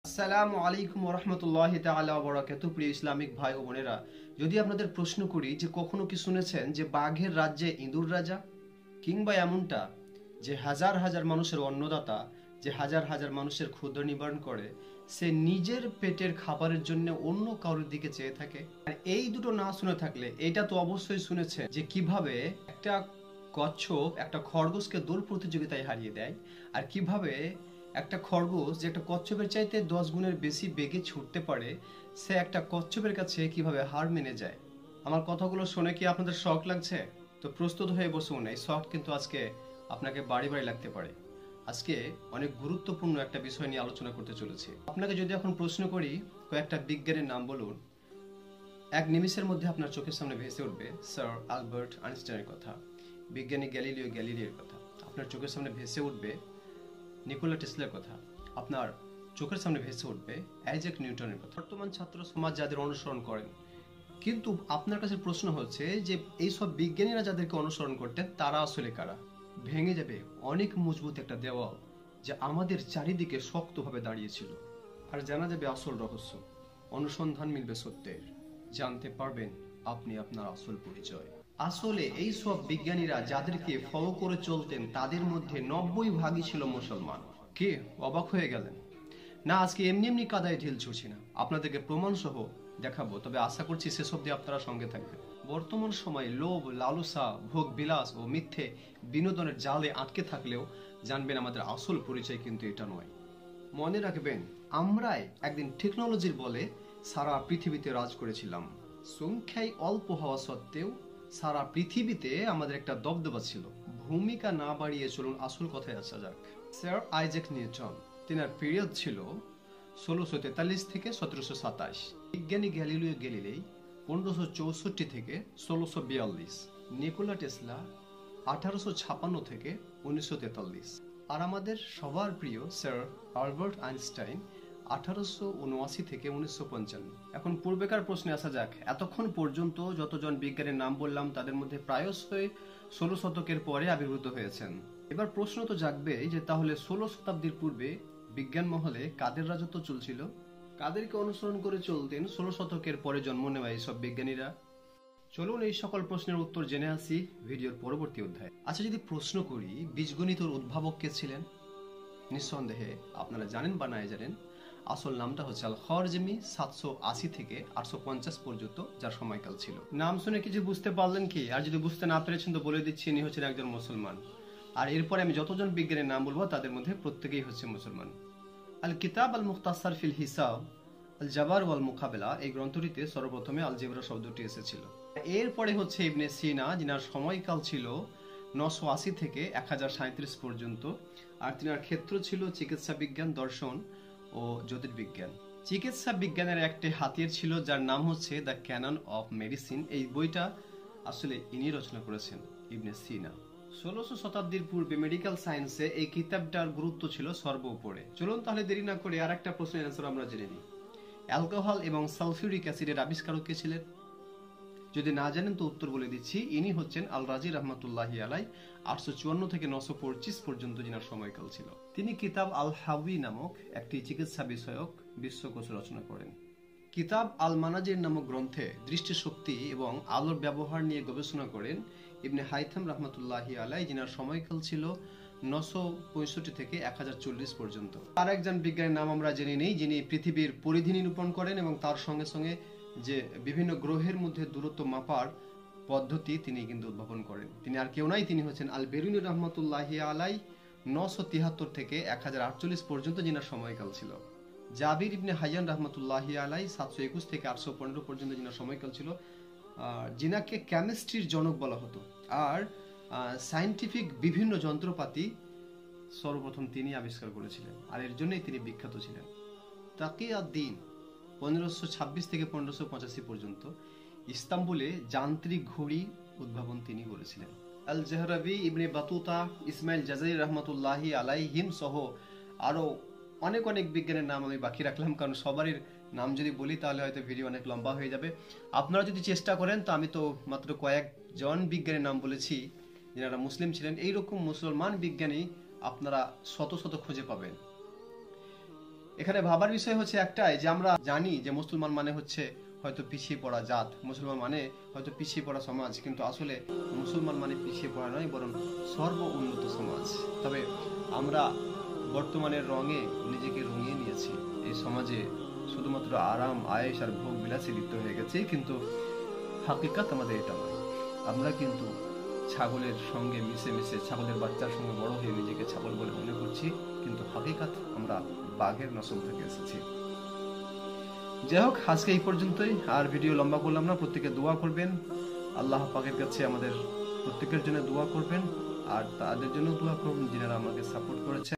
আসসালামু আলাইকুম ওয়া রাহমাতুল্লাহি তাআলা ওয়া বারাকাতুহু। প্রিয় ইসলামিক ভাই ও বোনেরা, যদি আপনাদের প্রশ্ন করি যে কখনো কি শুনেছেন যে বাঘের রাজ্যে ইঁদুর রাজা, কিংবা এমনটা যে হাজার হাজার মানুষের অন্নদাতা, যে হাজার হাজার মানুষের ক্ষুধা নিবারণ করে, সে নিজের পেটের খাবারের জন্য অন্য কারোর দিকে চেয়ে থাকে? আর এই দুটো না শুনে থাকলে এটা তো অবশ্যই শুনেছে যে কিভাবে একটা কচ্ছপ একটা খরগোশকে দৌড় প্রতিযোগিতায় হারিয়ে দেয়, আর কিভাবে একটা খরগোশ যে একটা কচ্ছপের চাইতে 10 গুণের বেশি বেগে ছুটতে পারে, সে একটা কচ্ছপের কাছে কিভাবে হার মেনে যায়। আমার কথাগুলো শুনে কি আপনাদের শখ লাগছে? তো প্রস্তুত হয়ে বসুন, এই শখ কিন্তু আজকে আপনাকে বাড়ি বাড়ি লাগতে পারে। আজকে অনেক গুরুত্বপূর্ণ একটা বিষয় নিয়ে আলোচনা করতে চলেছি। আপনাকে যদি এখন প্রশ্ন করি কয়েকটা বিজ্ঞানীর নাম বলুন, এক নিমিষের মধ্যে আপনার চোখের সামনে ভেসে উঠবে স্যার আলবার্ট আইনস্টাইনের কথা, বিজ্ঞানী গ্যালিলিও গ্যালিলির কথা, আপনার চোখের সামনে ভেসে উঠবে নিকোলা টেসলার কথা, আপনার চোখের সামনে ভেসে উঠবে আইজ্যাক নিউটনের কথা। বর্তমান ছাত্র সমাজ যাদের অনুসরণ করেন, কিন্তু আপনার কাছে প্রশ্ন হচ্ছে যে এইসব বিজ্ঞানীরা যাদেরকে অনুসরণ করতেন তারা আসলে কারা? ভেঙে যাবে অনেক মজবুত একটা দেওয়াল যা আমাদের চারিদিকে শক্তভাবে দাঁড়িয়েছিল, আর জানা যাবে আসল রহস্য। অনুসন্ধান মিলবে সত্যের, জানতে পারবেন আপনি আপনার আসল পরিচয়। আসলে এই সব বিজ্ঞানীরা যাদেরকে ফলো করে চলতেন তাদের মধ্যে 90 ভাগই ছিল মুসলমান। কে অবাক হয়ে গেলেন? না, আজকে এমনি এমনি কাদায় ঢিল ছুঁড়ছি না, আপনাদেরকে প্রমাণ সহ দেখাবো, তবে আশা করছি শেষ অবধি আপনারা সঙ্গে থাকবেন। বর্তমান সময়ে লোভ, লালসা, ভোগ বিলাস ও মিথ্যে বিনোদনের জালে আটকে থাকলেও জানবেন আমাদের আসল পরিচয় কিন্তু এটা নয়। মনে রাখবেন, আমরাই একদিন টেকনোলজির বলে সারা পৃথিবীতে রাজ করেছিলাম। সংখ্যায় অল্প হওয়া সত্ত্বেও সারা পৃথিবীতে আমাদের একটা দবদবা ছিল। ভূমিকা না বাড়িয়ে চলুন আসল কথায় আসা যাক। স্যার আইজ্যাক নিউটন, তেনার পিরিয়ড ছিল 1643 থেকে 1727। বিজ্ঞানী গ্যালিলিও গ্যালিলেই 1564 থেকে 1642। নিকোলা টেসলা 1856 থেকে 1943। আর আমাদের সবার প্রিয় স্যার আলবার্ট আইনস্টাইন 1879 থেকে 1955। এখন পূর্বেকার প্রশ্নে আসা যাক। এতক্ষণ পর্যন্ত যতজন বিজ্ঞানীর নাম বললাম তাদের মধ্যে প্রায়শই 16 শতকের পরে আবির্ভূত হয়েছেন। এবার প্রশ্ন তো জাগবে যে তাহলে 16 শতাব্দীর পূর্বে বিজ্ঞান মহলে কাদের রাজত্ব চলছিল? কাদেরকে অনুসরণ করে চলতেন 16 শতকের পরে জন্ম নেওয়া এইসব বিজ্ঞানীরা? চলুন এই সকল প্রশ্নের উত্তর জেনে আসি ভিডিওর পরবর্তী অধ্যায়ে। আচ্ছা, যদি প্রশ্ন করি বীজগণিতের উদ্ভাবক কে ছিলেন? নিঃসন্দেহে আপনারা জানেন বা নাই জানেন, আসল নামটা হচ্ছে আল খওয়ারিজমি। 780 থেকে 850 পর্যন্ত যার সময়কাল ছিল। নাম শুনে কিছু বুঝতে পারলেন কি? আর যদি বুঝতে না পেরেছেন তো বলে দিচ্ছি, ইনি হচ্ছেন একজন মুসলমান। আর এরপরে আমি যতজন বিজ্ঞানীর নাম বলবো তাদের মধ্যে প্রত্যেকেই হচ্ছে মুসলমান। আল কিতাব আল মুখতাসার ফিল হিসাব আল জাবার ওয়াল মুকাবেলা, এই গ্রন্থটিতে সর্বপ্রথমে আলজেবরা শব্দটি এসেছিল। এরপরে হচ্ছে ইবনে সিনা, যিনার সময়কাল ছিল 980 থেকে 1037 পর্যন্ত, আর তিনার ক্ষেত্র ছিল চিকিৎসা বিজ্ঞান, দর্শন ও জ্যোতির্বিজ্ঞান। চিকিৎসা বিজ্ঞানের একটি হাতিয়ার ছিল যার নাম হচ্ছে দ্য ক্যানন অফ মেডিসিন। এই বইটা আসলে ইনি রচনা করেছেন, ইবনে সিনা। 16 শতাব্দীর পূর্বে মেডিকেল সায়েন্সে এই কিতাবটার গুরুত্ব ছিল সর্বোপরে। চলুন তাহলে দেরি না করে আর একটা প্রশ্নের অ্যান্সার আমরা জেনে নিই। অ্যালকোহল এবং সালফিউরিক অ্যাসিডের আবিষ্কারক কে ছিলেন? যদি না জানেন তো উত্তর বলে দিচ্ছি, ইনি হচ্ছেন আল রাজি রহমতুল্লাহি আলাই। 854 থেকে 925 পর্যন্ত যিনার সময়কাল ছিল। তিনি কিতাব আল হাউই নামক একটি চিকিৎসা বিষয়ক বিশ্বকোষ রচনা করেন। কিতাব আল মানাজির নামক গ্রন্থে দৃষ্টিশক্তি এবং আলোর ব্যবহার নিয়ে গবেষণা করেন ইবনে হাইথাম রহমতুল্লাহি আলাই, যিনার সময়কাল ছিল 965 থেকে 1040 পর্যন্ত। আর একজন বিজ্ঞানীর নাম আমরা জেনে নেই, যিনি পৃথিবীর পরিধি নিরূপণ করেন এবং তার সঙ্গে সঙ্গে যে বিভিন্ন গ্রহের মধ্যে দূরত্ব মাপার পদ্ধতি তিনি কিন্তু উদ্ভাবন করেন। তিনি আর কেউ নাই, তিনি হচ্ছেন আল বেরুনি রহমতুল্লাহি আলাই। 973 থেকে 1048 পর্যন্ত যিনার সময়কাল ছিল। জাবির ইবনে হাইয়ান রহমতুল্লাহি আলাই 721 থেকে 815 পর্যন্ত যিনার সময়কাল ছিল, যিনাকে কেমিস্ট্রির জনক বলা হতো। আর সায়েন্টিফিক বিভিন্ন যন্ত্রপাতি সর্বপ্রথম তিনি আবিষ্কার করেছিলেন, আর এর জন্যই তিনি বিখ্যাত ছিলেন। তাকিয়াদ্দিন 1526 থেকে 1585 পর্যন্ত ইস্তাম্বুলে যান্ত্রিক ঘড়ি উদ্ভাবন তিনি করেছিলেন। আল জাহরাবি, ইবনে বাতুতা, ইসমাইল জাজাইর রহমতুল্লাহি আলাইহিম সহ আরো অনেক অনেক বিজ্ঞানের নাম আমি বাকি রাখলাম, কারণ সবারই নাম যদি বলি তাহলে হয়তো ভিডিও অনেক লম্বা হয়ে যাবে। আপনারা যদি চেষ্টা করেন তো আমি তো মাত্র কয়েকজন বিজ্ঞানীর নাম বলেছি যারা মুসলিম ছিলেন। এইরকম মুসলমান বিজ্ঞানী আপনারা শত শত খুঁজে পাবেন। এখানে ভাবার বিষয় হচ্ছে একটাই, যে আমরা জানি যে মুসলমান মানে হচ্ছে হয়তো পিছিয়ে পড়া জাত, মুসলমান মানে হয়তো পিছিয়ে পড়া সমাজ, কিন্তু আসলে মুসলমান মানে পিছিয়ে পড়া নয়, বরং সর্ব উন্নত সমাজ। তবে আমরা বর্তমানের রঙে নিজেকে রঙিয়ে নিয়েছি, এই সমাজে শুধুমাত্র আরাম আয়েশ আর ভোগ বিলাসে লিপ্ত হয়ে গেছে, কিন্তু হাকিকাত আমাদের এটা নয়। আমরা কিন্তু ছাগলের সঙ্গে মিশে মিশে, ছাগলের বাচ্চার সঙ্গে বড় হয়ে নিজেকে ছাগল বলে মনে করছি, কিন্তু হাকিকাত আমরা বাঘের নসল থেকে এসেছি। যাই হোক, আজকে এই পর্যন্তই, আর ভিডিও লম্বা করলাম না। প্রত্যেকে দোয়া করবেন, আল্লাহ পাকের কাছে আমাদের প্রত্যেকের জন্য দোয়া করবেন, আর তাদের জন্য দোয়া করবেন যিনারা আমাকে সাপোর্ট করেছেন।